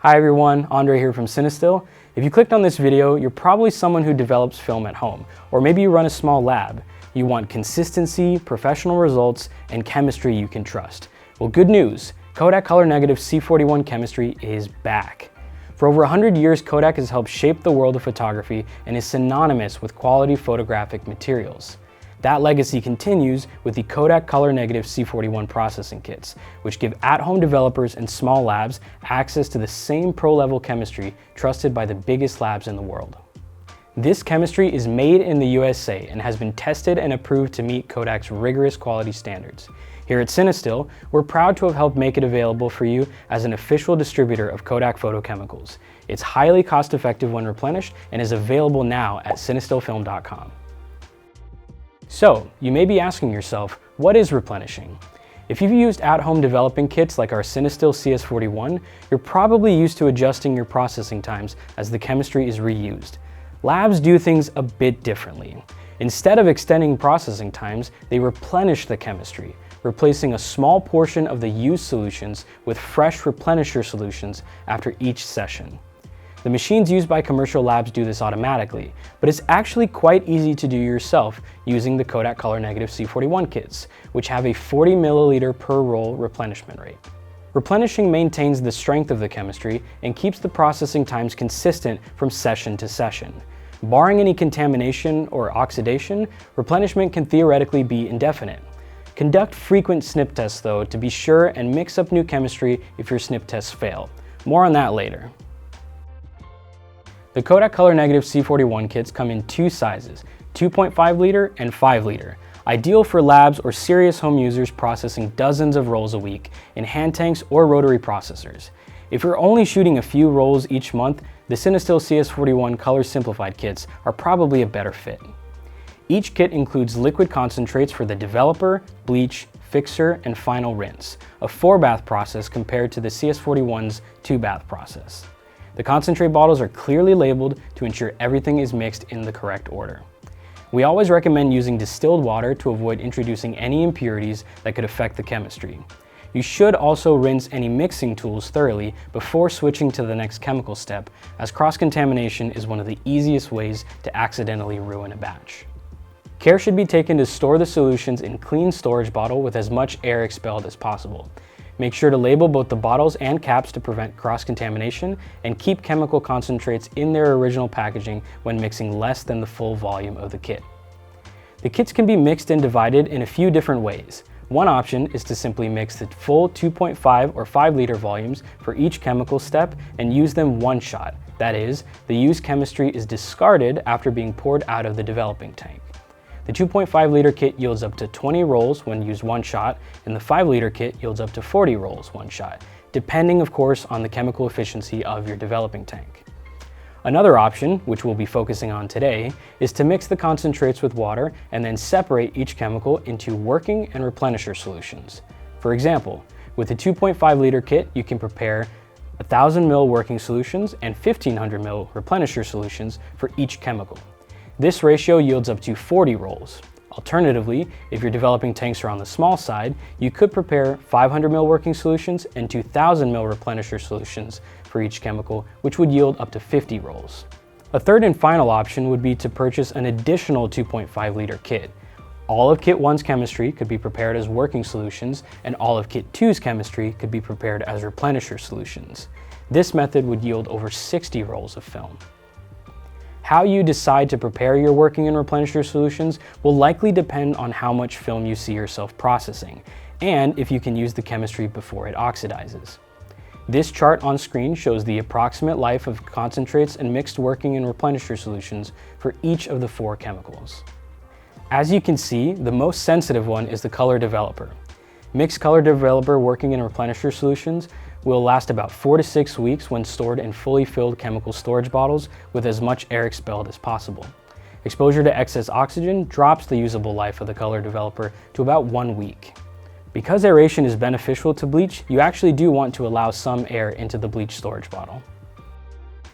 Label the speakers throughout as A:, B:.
A: Hi everyone, Andre here from CineStill. If you clicked on this video, you're probably someone who develops film at home, or maybe you run a small lab. You want consistency, professional results, and chemistry you can trust. Well, good news, Kodak Color Negative C-41 chemistry is back. For over 100 years, Kodak has helped shape the world of photography and is synonymous with quality photographic materials. That legacy continues with the Kodak Color Negative C-41 processing kits, which give at-home developers and small labs access to the same pro-level chemistry trusted by the biggest labs in the world. This chemistry is made in the USA and has been tested and approved to meet Kodak's rigorous quality standards. Here at CineStill, we're proud to have helped make it available for you as an official distributor of Kodak photochemicals. It's highly cost-effective when replenished and is available now at cinestillfilm.com. So, you may be asking yourself, what is replenishing? If you've used at-home developing kits like our CineStill CS41, you're probably used to adjusting your processing times as the chemistry is reused. Labs do things a bit differently. Instead of extending processing times, they replenish the chemistry, replacing a small portion of the used solutions with fresh replenisher solutions after each session. The machines used by commercial labs do this automatically, but it's actually quite easy to do yourself using the Kodak Color Negative C-41 kits, which have a 40 milliliter per roll replenishment rate. Replenishing maintains the strength of the chemistry and keeps the processing times consistent from session to session. Barring any contamination or oxidation, replenishment can theoretically be indefinite. Conduct frequent snip tests though to be sure and mix up new chemistry if your snip tests fail. More on that later. The Kodak Color Negative C-41 kits come in two sizes, 2.5 liter and 5 liter, ideal for labs or serious home users processing dozens of rolls a week in hand tanks or rotary processors. If you're only shooting a few rolls each month, the CineStill CS41 Color Simplified kits are probably a better fit. Each kit includes liquid concentrates for the developer, bleach, fixer, and final rinse, a 4-bath process compared to the CS41's 2-bath process. The concentrate bottles are clearly labeled to ensure everything is mixed in the correct order. We always recommend using distilled water to avoid introducing any impurities that could affect the chemistry. You should also rinse any mixing tools thoroughly before switching to the next chemical step, as cross-contamination is one of the easiest ways to accidentally ruin a batch. Care should be taken to store the solutions in clean storage bottle with as much air expelled as possible. Make sure to label both the bottles and caps to prevent cross-contamination and keep chemical concentrates in their original packaging when mixing less than the full volume of the kit. The kits can be mixed and divided in a few different ways. One option is to simply mix the full 2.5 or 5 liter volumes for each chemical step and use them one shot. That is, the used chemistry is discarded after being poured out of the developing tank. The 2.5 liter kit yields up to 20 rolls when used one shot, and the 5 liter kit yields up to 40 rolls one shot, depending of course on the chemical efficiency of your developing tank. Another option, which we'll be focusing on today, is to mix the concentrates with water and then separate each chemical into working and replenisher solutions. For example, with the 2.5 liter kit, you can prepare 1,000 ml working solutions and 1,500 ml replenisher solutions for each chemical. This ratio yields up to 40 rolls. Alternatively, if your developing tanks are on the small side, you could prepare 500 ml working solutions and 2,000 ml replenisher solutions for each chemical, which would yield up to 50 rolls. A third and final option would be to purchase an additional 2.5 liter kit. All of Kit 1's chemistry could be prepared as working solutions, and all of Kit 2's chemistry could be prepared as replenisher solutions. This method would yield over 60 rolls of film. How you decide to prepare your working and replenisher solutions will likely depend on how much film you see yourself processing, and if you can use the chemistry before it oxidizes. This chart on screen shows the approximate life of concentrates and mixed working and replenisher solutions for each of the 4 chemicals. As you can see, the most sensitive one is the color developer. Mixed color developer working and replenisher solutions will last about 4 to 6 weeks when stored in fully filled chemical storage bottles with as much air expelled as possible. Exposure to excess oxygen drops the usable life of the color developer to about 1 week. Because aeration is beneficial to bleach, you actually do want to allow some air into the bleach storage bottle.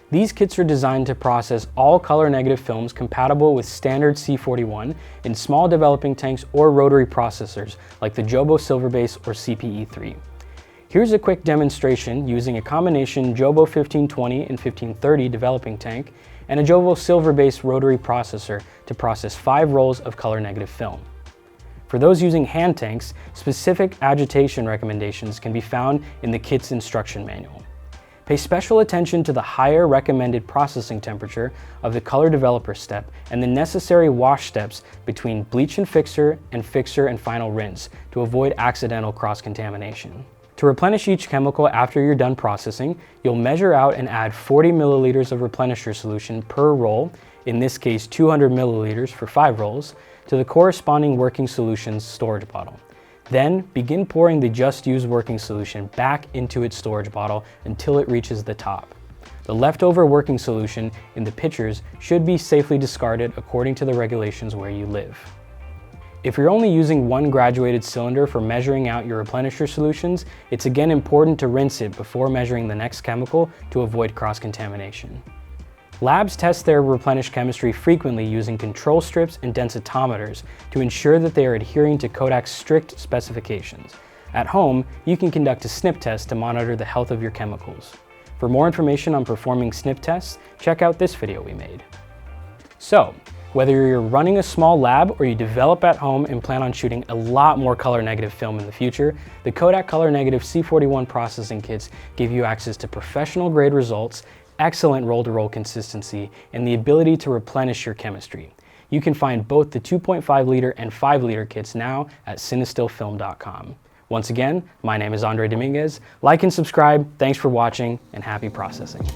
A: These kits are designed to process all color negative films compatible with standard C-41 in small developing tanks or rotary processors like the Jobo Silverbase or CPE3. Here's a quick demonstration using a combination Jobo 1520 and 1530 developing tank and a Jobo silver-based rotary processor to process 5 rolls of color negative film. For those using hand tanks, specific agitation recommendations can be found in the kit's instruction manual. Pay special attention to the higher recommended processing temperature of the color developer step and the necessary wash steps between bleach and fixer and final rinse to avoid accidental cross-contamination. To replenish each chemical after you're done processing, you'll measure out and add 40 milliliters of replenisher solution per roll, in this case 200 milliliters for 5 rolls, to the corresponding working solution's storage bottle. Then begin pouring the just used working solution back into its storage bottle until it reaches the top. The leftover working solution in the pitchers should be safely discarded according to the regulations where you live. If you're only using one graduated cylinder for measuring out your replenisher solutions, it's again important to rinse it before measuring the next chemical to avoid cross-contamination. Labs test their Replenish chemistry frequently using control strips and densitometers to ensure that they are adhering to Kodak's strict specifications. At home, you can conduct a snip test to monitor the health of your chemicals. For more information on performing snip tests, check out this video we made. So, whether you're running a small lab or you develop at home and plan on shooting a lot more color negative film in the future, the Kodak Color Negative C-41 processing kits give you access to professional grade results, excellent roll-to-roll consistency, and the ability to replenish your chemistry. You can find both the 2.5 liter and 5 liter kits now at cinestillfilm.com. Once again, my name is Andre Dominguez. Like and subscribe, thanks for watching, and happy processing.